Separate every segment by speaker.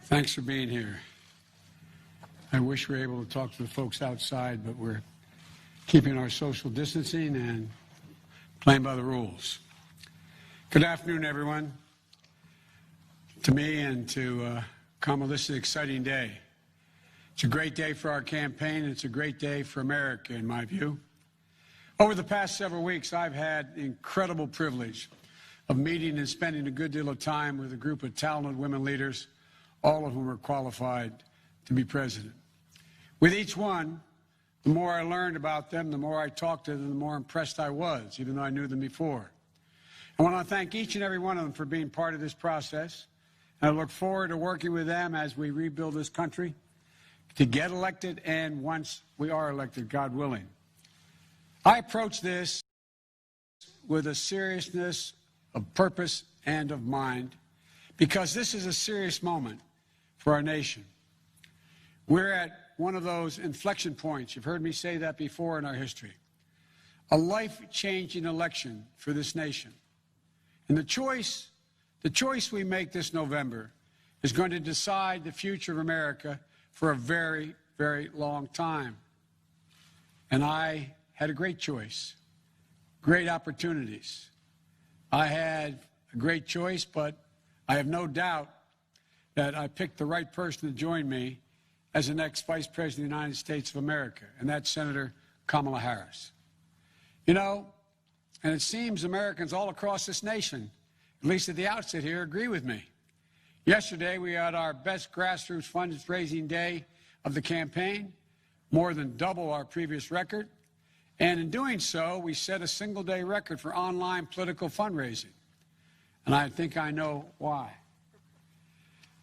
Speaker 1: Thanks for being here. I wish we were able to talk to the folks outside, but we're keeping our social distancing and playing by the rules. Good afternoon, everyone. To me and to Kamala, this is an exciting day. It's a great day for our campaign, and it's a great day for America, in my view. Over the past several weeks, I've had the incredible privilege of meeting and spending a good deal of time with a group of talented women leaders, all of whom are qualified to be president. With each one, the more I learned about them, the more I talked to them, the more impressed I was, even though I knew them before. I want to thank each and every one of them for being part of this process. And I look forward to working with them as we rebuild this country to get elected, and once we are elected, God willing. I approach this with a seriousness of purpose and of mind, because this is a serious moment for our nation. We're at one of those inflection points. You've heard me say that before in our history. A life-changing election for this nation. And the choice we make this November is going to decide the future of America for a very, very long time. And I had a great choice, great opportunities. I had a great choice, but I have no doubt that I picked the right person to join me as the next Vice President of the United States of America, and that's Senator Kamala Harris. You know, and it seems Americans all across this nation, at least at the outset here, agree with me. Yesterday, we had our best grassroots fundraising day of the campaign, more than double our previous record. And in doing so, we set a single-day record for online political fundraising. And I think I know why.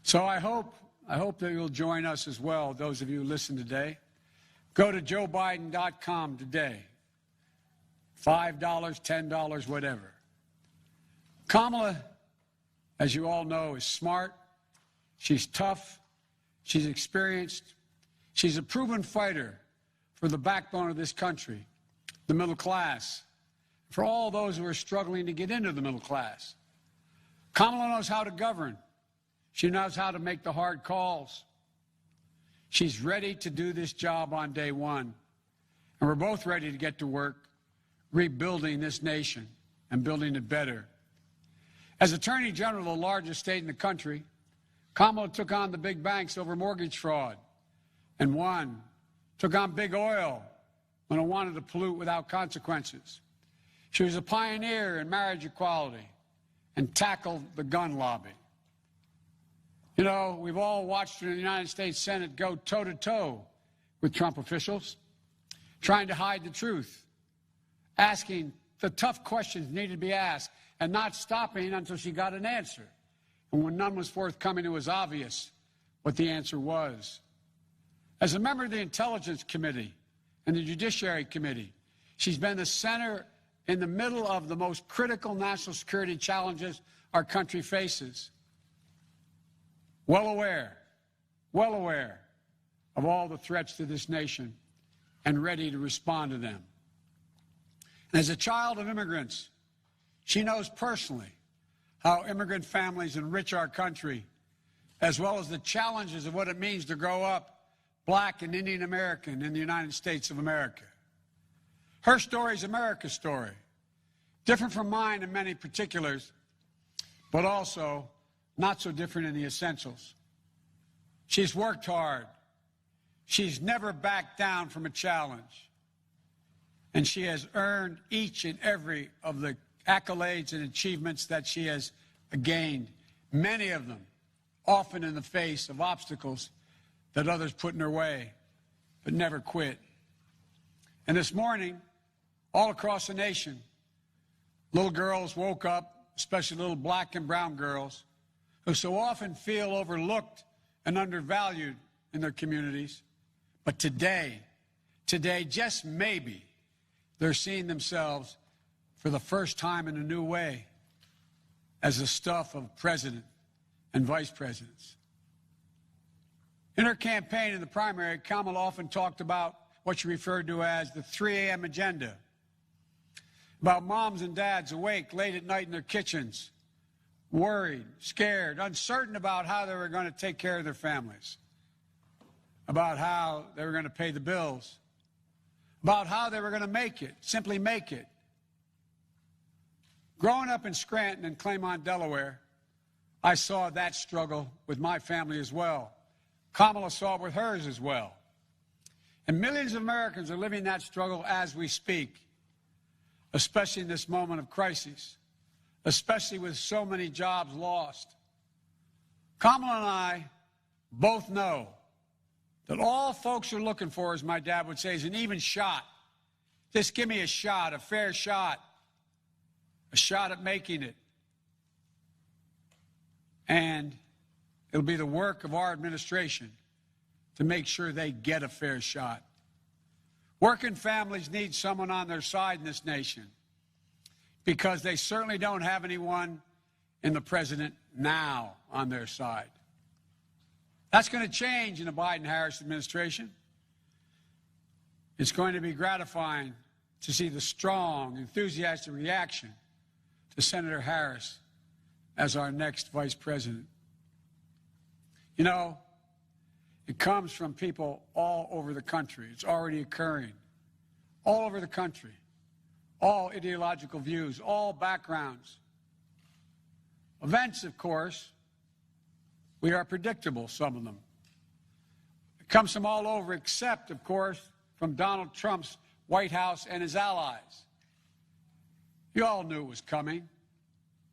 Speaker 1: So I hope that you'll join us as well, those of you who listen today. Go to joebiden.com today. $5, $10, whatever. Kamala, as you all know, is smart. She's tough. She's experienced. She's a proven fighter for the backbone of this country, the middle class, for all those who are struggling to get into the middle class. Kamala knows how to govern. She knows how to make the hard calls. She's ready to do this job on day one. And we're both ready to get to work rebuilding this nation and building it better. As Attorney General of the largest state in the country, Kamala took on the big banks over mortgage fraud and won. Took on big oil when it wanted to pollute without consequences. She was a pioneer in marriage equality and tackled the gun lobby. You know, we've all watched her in the United States Senate go toe-to-toe with Trump officials, trying to hide the truth, asking the tough questions needed to be asked, and not stopping until she got an answer. And when none was forthcoming, it was obvious what the answer was. As a member of the Intelligence Committee and the Judiciary Committee, she's been the center in the middle of the most critical national security challenges our country faces. Well aware of all the threats to this nation and ready to respond to them. And as a child of immigrants, she knows personally how immigrant families enrich our country, as well as the challenges of what it means to grow up Black and Indian American in the United States of America. Her story is America's story, different from mine in many particulars, but also not so different in the essentials. She's worked hard. She's never backed down from a challenge. And she has earned each and every of the accolades and achievements that she has gained, many of them often in the face of obstacles that others put in her way, but never quit. And this morning, all across the nation, little girls woke up, especially little Black and brown girls, who so often feel overlooked and undervalued in their communities. But today, just maybe, they're seeing themselves for the first time in a new way as the stuff of president and vice presidents. In her campaign in the primary, Kamala often talked about what she referred to as the 3 a.m. agenda, about moms and dads awake late at night in their kitchens, worried, scared, uncertain about how they were going to take care of their families, about how they were going to pay the bills, about how they were going to make it, simply make it. Growing up in Scranton and Claymont, Delaware, I saw that struggle with my family as well. Kamala saw it with hers as well. And millions of Americans are living that struggle as we speak, especially in this moment of crisis, especially with so many jobs lost. Kamala and I both know that all folks are looking for, as my dad would say, is an even shot. Just give me a shot, a fair shot, a shot at making it. And it'll be the work of our administration to make sure they get a fair shot. Working families need someone on their side in this nation because they certainly don't have anyone in the president now on their side. That's going to change in the Biden-Harris administration. It's going to be gratifying to see the strong, enthusiastic reaction to Senator Harris as our next vice president. You know, it comes from people all over the country. It's already occurring all over the country. All ideological views, all backgrounds. Events, of course, we are predictable, some of them. It comes from all over except, of course, from Donald Trump's White House and his allies. You all knew it was coming.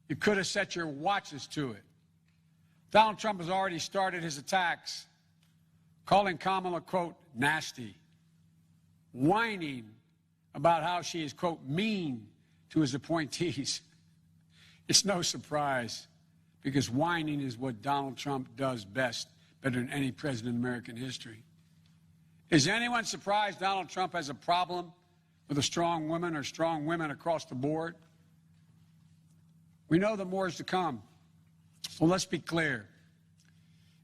Speaker 1: You could have set your watches to it. Donald Trump has already started his attacks, calling Kamala, quote, nasty, whining about how she is, quote, mean to his appointees. It's no surprise, because whining is what Donald Trump does best, better than any president in American history. Is anyone surprised Donald Trump has a problem with a strong woman or strong women across the board? We know that more is to come. So let's be clear.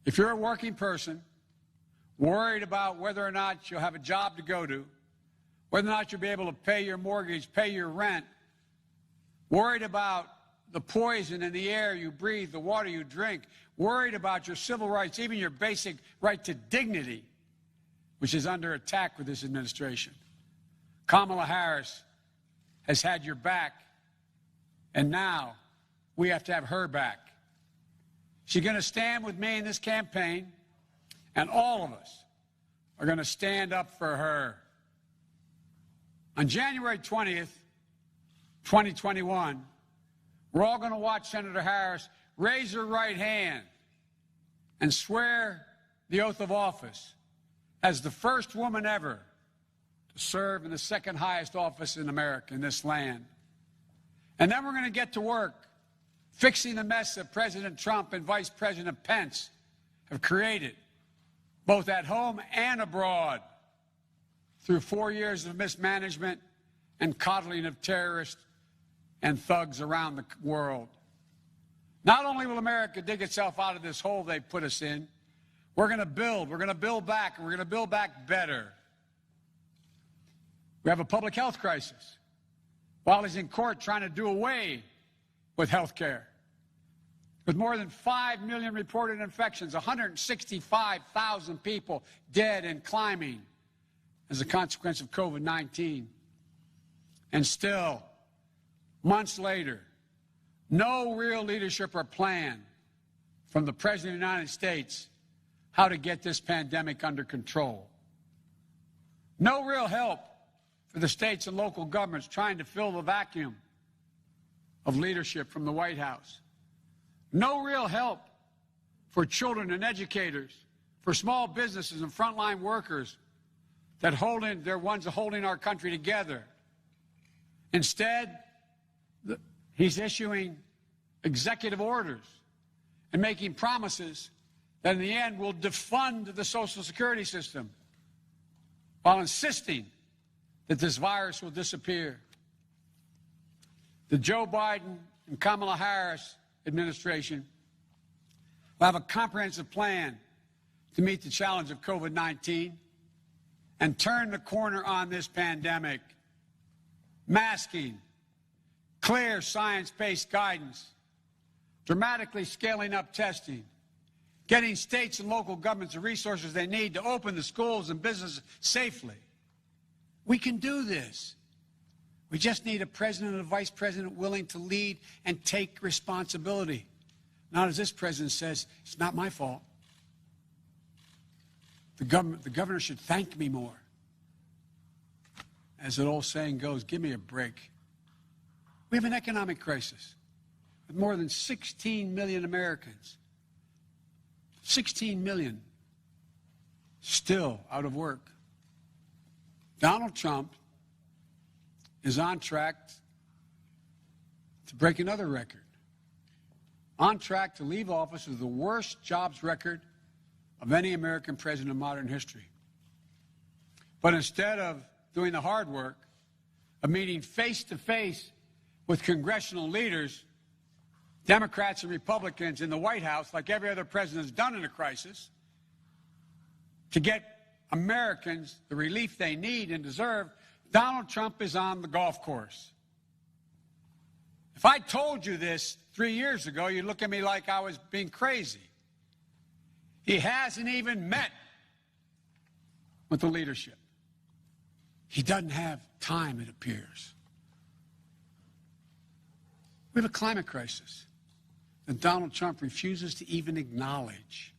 Speaker 1: If you're a working person, worried about whether or not you'll have a job to go to, whether or not you'll be able to pay your mortgage, pay your rent, worried about the poison in the air you breathe, the water you drink, worried about your civil rights, even your basic right to dignity, which is under attack with this administration. Kamala Harris has had your back, and now we have to have her back. She's going to stand with me in this campaign, and all of us are going to stand up for her. On January 20th, 2021, we're all going to watch Senator Harris raise her right hand and swear the oath of office as the first woman ever to serve in the second highest office in America, in this land. And then we're going to get to work fixing the mess that President Trump and Vice President Pence have created, both at home and abroad, through 4 years of mismanagement and coddling of terrorists and thugs around the world. Not only will America dig itself out of this hole they put us in, we're going to build back, and we're going to build back better. We have a public health crisis. While he's in court trying to do away with health care, with more than 5 million reported infections, 165,000 people dead and climbing as a consequence of COVID-19. And still, months later, no real leadership or plan from the President of the United States how to get this pandemic under control. No real help for the states and local governments trying to fill the vacuum of leadership from the White House. No real help for children and educators, for small businesses and frontline workers that they're ones holding our country together. Instead, he's issuing executive orders and making promises that in the end will defund the Social Security system while insisting that this virus will disappear. The Joe Biden and Kamala Harris administration will have a comprehensive plan to meet the challenge of COVID-19 and turn the corner on this pandemic. Masking, clear science-based guidance, dramatically scaling up testing, getting states and local governments the resources they need to open the schools and businesses safely. We can do this. We just need a president and a vice president willing to lead and take responsibility. Not as this president says, it's not my fault. The governor should thank me more. As that old saying goes, give me a break. We have an economic crisis with more than 16 million Americans. 16 million still out of work. Donald Trump is on track to break another record. On track to leave office with the worst jobs record of any American president in modern history. But instead of doing the hard work of meeting face-to-face with congressional leaders, Democrats and Republicans in the White House, like every other president has done in a crisis, to get Americans the relief they need and deserve, Donald Trump is on the golf course. If I told you this 3 years ago, you'd look at me like I was being crazy. He hasn't even met with the leadership. He doesn't have time, it appears. We have a climate crisis that Donald Trump refuses to even acknowledge.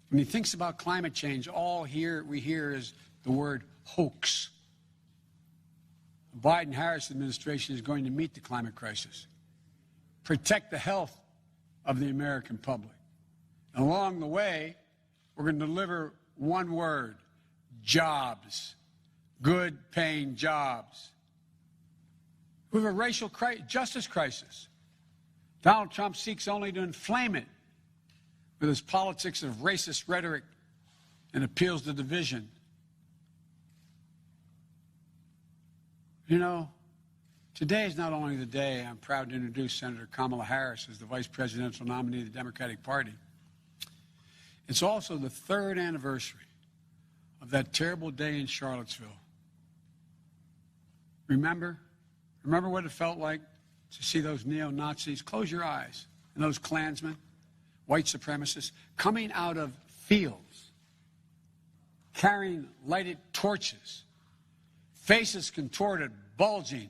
Speaker 1: When he thinks about climate change, all we hear is the word hoax. The Biden-Harris administration is going to meet the climate crisis, protect the health of the American public. And along the way, we're going to deliver one word: jobs, good-paying jobs. We have a racial justice crisis. Donald Trump seeks only to inflame it with his politics of racist rhetoric and appeals to division. You know, today is not only the day I'm proud to introduce Senator Kamala Harris as the vice presidential nominee of the Democratic Party. It's also the 3rd anniversary of that terrible day in Charlottesville. Remember what it felt like to see those neo-Nazis? Close your eyes. And those Klansmen, white supremacists, coming out of fields, carrying lighted torches, faces contorted, bulging,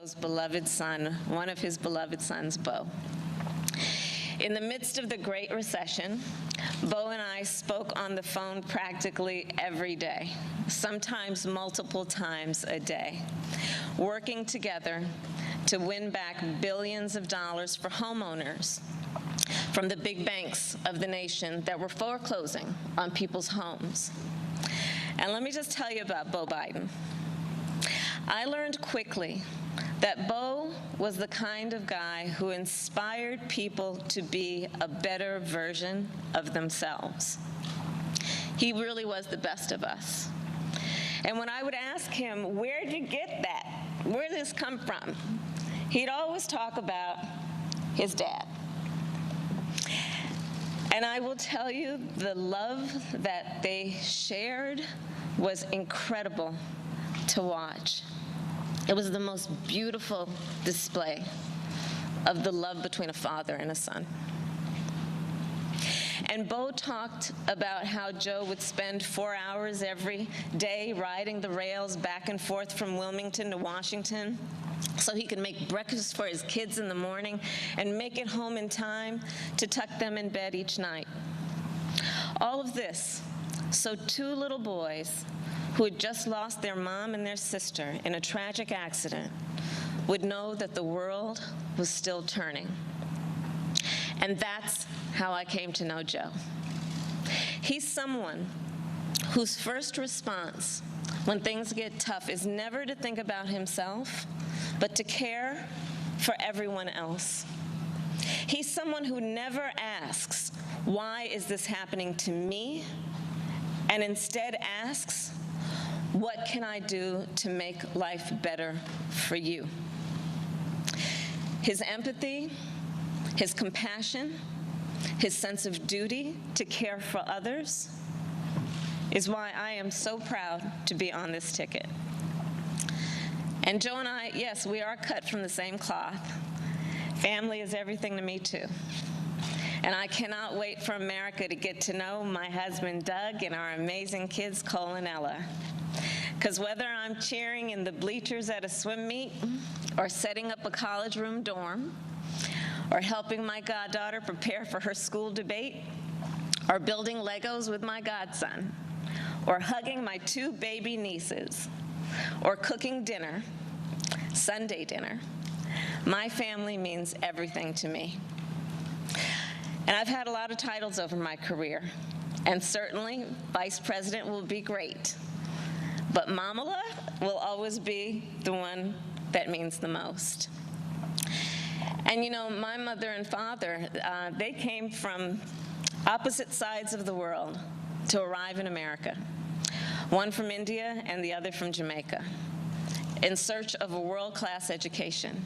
Speaker 2: Joe's beloved son, one of his beloved sons, Bo. In the midst of the Great Recession, Bo and I spoke on the phone practically every day, sometimes multiple times a day, working together to win back billions of dollars for homeowners from the big banks of the nation that were foreclosing on people's homes. And let me just tell you about Bo Biden. I learned quickly that Bo was the kind of guy who inspired people to be a better version of themselves. He really was the best of us. And when I would ask him, where'd you get that? Where did this come from? He'd always talk about his dad. And I will tell you, the love that they shared was incredible to watch. It was the most beautiful display of the love between a father and a son. And Bo talked about how Joe would spend 4 hours every day riding the rails back and forth from Wilmington to Washington so he could make breakfast for his kids in the morning and make it home in time to tuck them in bed each night. All of this so 2 little boys who had just lost their mom and their sister in a tragic accident would know that the world was still turning. And that's how I came to know Joe. He's someone whose first response when things get tough is never to think about himself, but to care for everyone else. He's someone who never asks, why is this happening to me? And instead asks, what can I do to make life better for you? His empathy, his compassion, his sense of duty to care for others is why I am so proud to be on this ticket. And Joe and I, yes, we are cut from the same cloth. Family is everything to me, too. And I cannot wait for America to get to know my husband, Doug, and our amazing kids, Cole and Ella. Because whether I'm cheering in the bleachers at a swim meet, or setting up a college room dorm, or helping my goddaughter prepare for her school debate, or building Legos with my godson, or hugging my 2 baby nieces, or cooking dinner, Sunday dinner, my family means everything to me. And I've had a lot of titles over my career, and certainly vice president will be great. But Mamala will always be the one that means the most. And you know, my mother and father, they came from opposite sides of the world to arrive in America. One from India and the other from Jamaica, in search of a world-class education.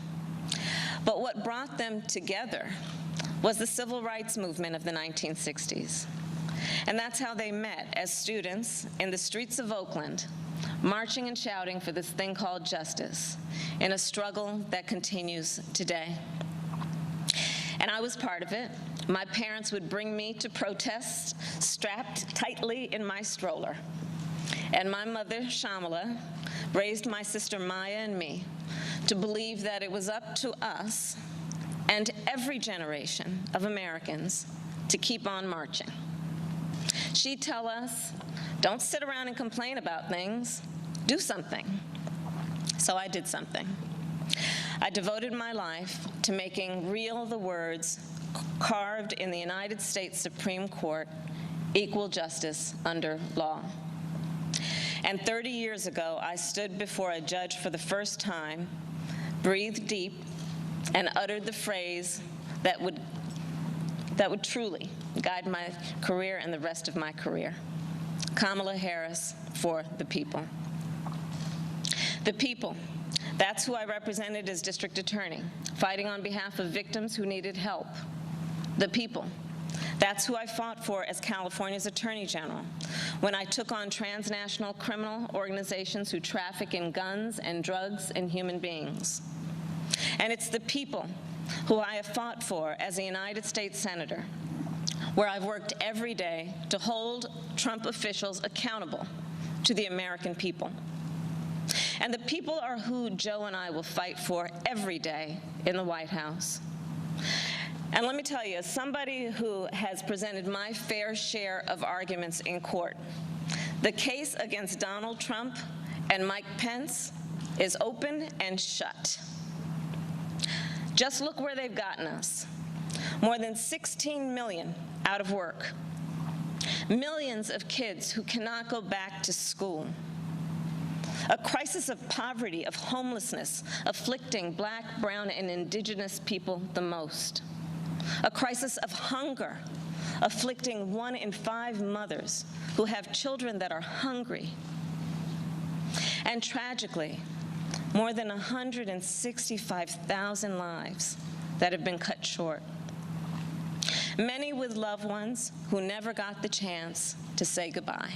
Speaker 2: But what brought them together was the civil rights movement of the 1960s. And that's how they met, as students in the streets of Oakland, marching and shouting for this thing called justice, in a struggle that continues today. And I was part of it. My parents would bring me to protests strapped tightly in my stroller. And my mother, Shamala, raised my sister Maya and me to believe that it was up to us and every generation of Americans to keep on marching. She'd tell us, don't sit around and complain about things, do something. So I did something. I devoted my life to making real the words carved in the United States Supreme Court, equal justice under law. And 30 years ago, I stood before a judge for the first time, breathed deep, and uttered the phrase that would truly guide my career and the rest of my career. Kamala Harris for the people. The people. That's who I represented as district attorney, fighting on behalf of victims who needed help. The people. That's who I fought for as California's Attorney General when I took on transnational criminal organizations who traffic in guns and drugs and human beings. And it's the people who I have fought for as a United States Senator, where I've worked every day to hold Trump officials accountable to the American people. And the people are who Joe and I will fight for every day in the White House. And let me tell you, as somebody who has presented my fair share of arguments in court, the case against Donald Trump and Mike Pence is open and shut. Just look where they've gotten us. More than 16 million out of work. Millions of kids who cannot go back to school. A crisis of poverty, of homelessness, afflicting Black, brown, and indigenous people the most. A crisis of hunger, afflicting 1 in 5 mothers who have children that are hungry. And tragically, more than 165,000 lives that have been cut short. Many with loved ones who never got the chance to say goodbye.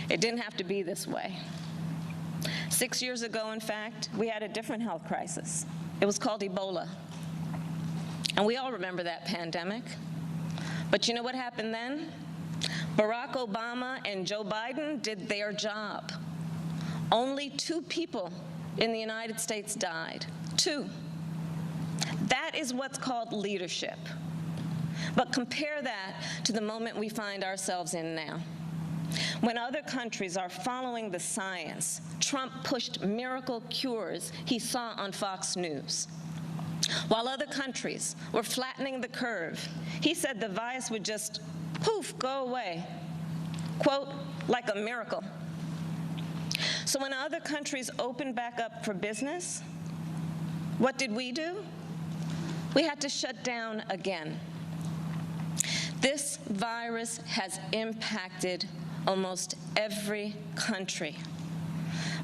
Speaker 2: It didn't have to be this way. 6 years ago, in fact, we had a different health crisis. It was called Ebola. And we all remember that pandemic. But you know what happened then? Barack Obama and Joe Biden did their job. Only 2 people in the United States died. 2. That is what's called leadership. But compare that to the moment we find ourselves in now. When other countries are following the science, Trump pushed miracle cures he saw on Fox News. While other countries were flattening the curve, he said the virus would just, poof, go away. Quote, like a miracle. So when other countries opened back up for business, what did we do? We had to shut down again. This virus has impacted almost every country.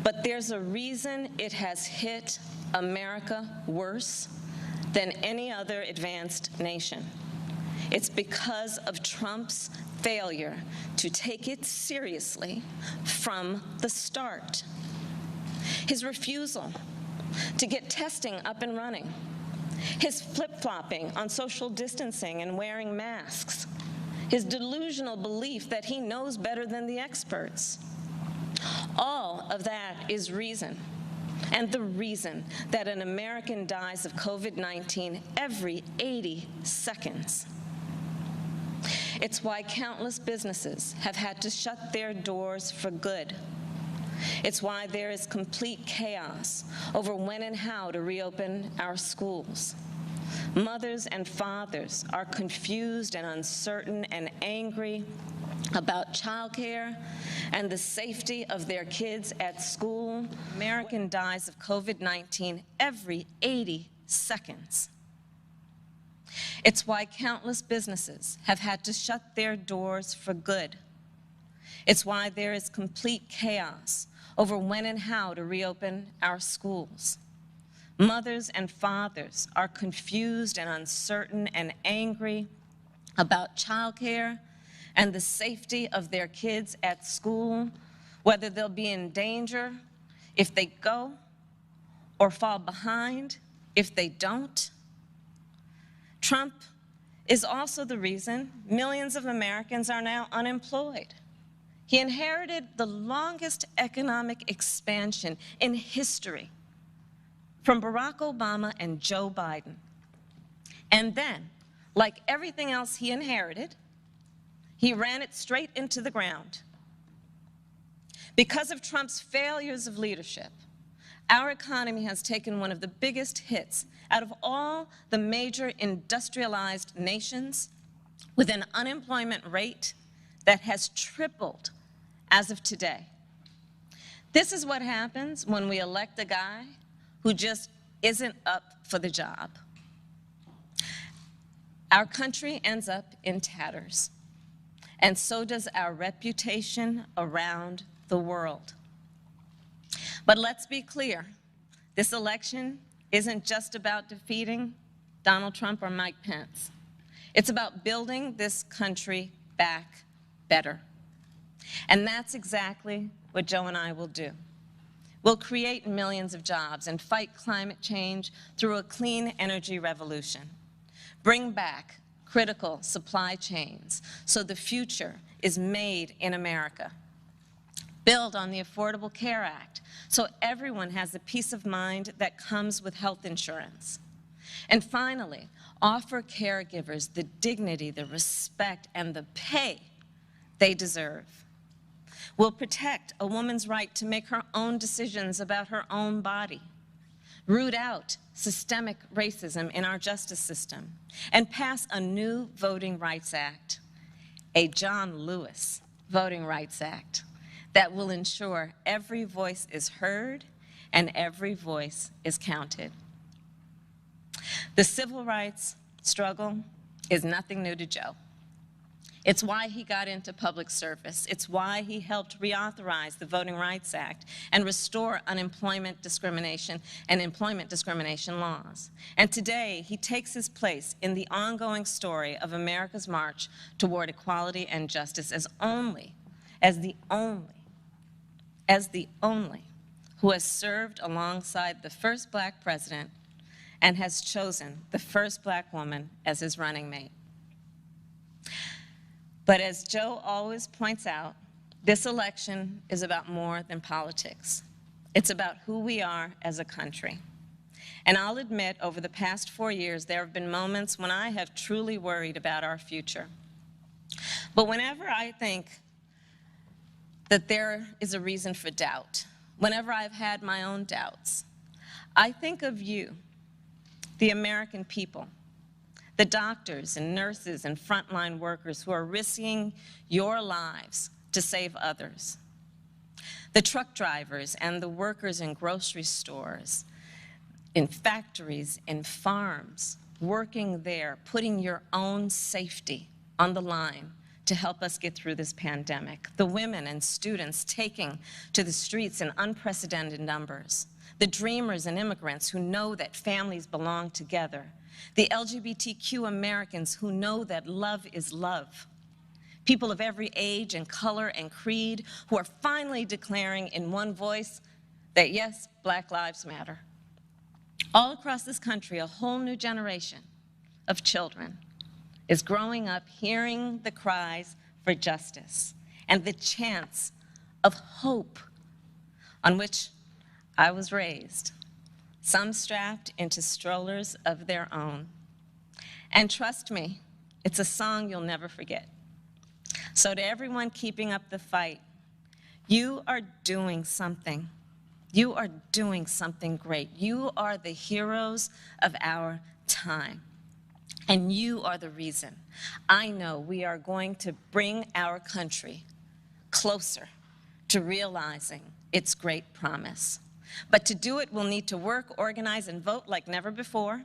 Speaker 2: But there's a reason it has hit America worse than any other advanced nation. It's because of Trump's failure to take it seriously from the start. His refusal to get testing up and running. His flip-flopping on social distancing and wearing masks. His delusional belief that he knows better than the experts. All of that is reason, and the reason that an American dies of COVID-19 every 80 seconds. It's why countless businesses have had to shut their doors for good. It's why there is complete chaos over when and how to reopen our schools. Mothers and fathers are confused and uncertain and angry about childcare and the safety of their kids at school. American dies of COVID-19 every 80 seconds. It's why countless businesses have had to shut their doors for good. It's why there is complete chaos over when and how to reopen our schools. Mothers and fathers are confused and uncertain and angry about childcare and the safety of their kids at school, whether they'll be in danger if they go or fall behind if they don't. Trump is also the reason millions of Americans are now unemployed. He inherited the longest economic expansion in history from Barack Obama and Joe Biden. And then, like everything else he inherited, he ran it straight into the ground. Because of Trump's failures of leadership, our economy has taken one of the biggest hits out of all the major industrialized nations, with an unemployment rate that has tripled as of today. This is what happens when we elect a guy who just isn't up for the job. Our country ends up in tatters, and so does our reputation around the world. But let's be clear, this election isn't just about defeating Donald Trump or Mike Pence. It's about building this country back better. And that's exactly what Joe and I will do. We'll create millions of jobs and fight climate change through a clean energy revolution. Bring back critical supply chains so the future is made in America. build on the Affordable Care Act so everyone has the peace of mind that comes with health insurance. And finally, offer caregivers the dignity, the respect, and the pay they deserve. We'll protect a woman's right to make her own decisions about her own body, root out systemic racism in our justice system, and pass a new Voting Rights Act, a John Lewis Voting Rights Act, that will ensure every voice is heard and every voice is counted. The civil rights struggle is nothing new to Joe. It's why he got into public service. It's why he helped reauthorize the Voting Rights Act and restore unemployment discrimination and employment discrimination laws. And today, he takes his place in the ongoing story of America's march toward equality and justice as the only who has served alongside the first Black president and has chosen the first Black woman as his running mate. But as Joe always points out, this election is about more than politics. It's about who we are as a country. And I'll admit, over the past 4 years, there have been moments when I have truly worried about our future. But whenever I think that there is a reason for doubt, whenever I've had my own doubts, I think of you, the American people, the doctors and nurses and frontline workers who are risking your lives to save others, the truck drivers and the workers in grocery stores, in factories, in farms, working there, putting your own safety on the line to help us get through this pandemic, the women and students taking to the streets in unprecedented numbers, the dreamers and immigrants who know that families belong together, the LGBTQ Americans who know that love is love, people of every age and color and creed who are finally declaring in one voice that yes, Black lives matter. All across this country, a whole new generation of children is growing up hearing the cries for justice and the chants of hope on which I was raised, some strapped into strollers of their own. And trust me, it's a song you'll never forget. So to everyone keeping up the fight, you are doing something. You are doing something great. You are the heroes of our time. And you are the reason I know we are going to bring our country closer to realizing its great promise. But to do it, we'll need to work, organize, and vote like never before,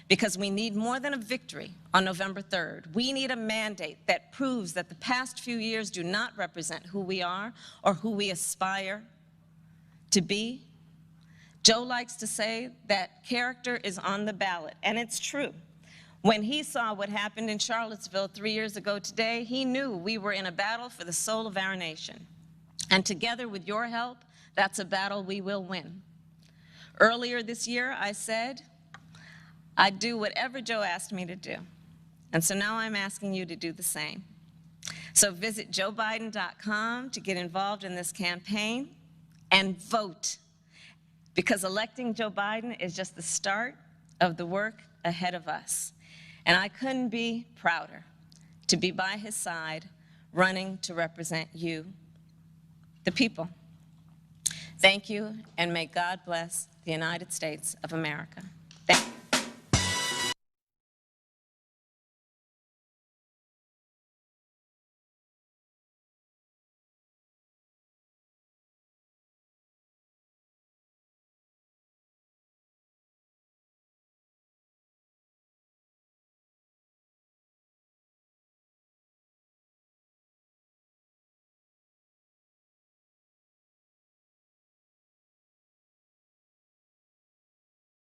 Speaker 2: because we need more than a victory on November 3rd. We need a mandate that proves that the past few years do not represent who we are or who we aspire to be. Joe likes to say that character is on the ballot, and it's true. When he saw what happened in Charlottesville 3 years ago today, he knew we were in a battle for the soul of our nation. And together with your help, that's a battle we will win. Earlier this year, I said I'd do whatever Joe asked me to do. And so now I'm asking you to do the same. So visit joebiden.com to get involved in this campaign and vote, because electing Joe Biden is just the start of the work ahead of us. And I couldn't be prouder to be by his side, running to represent you, the people. Thank you, and may God bless the United States of America.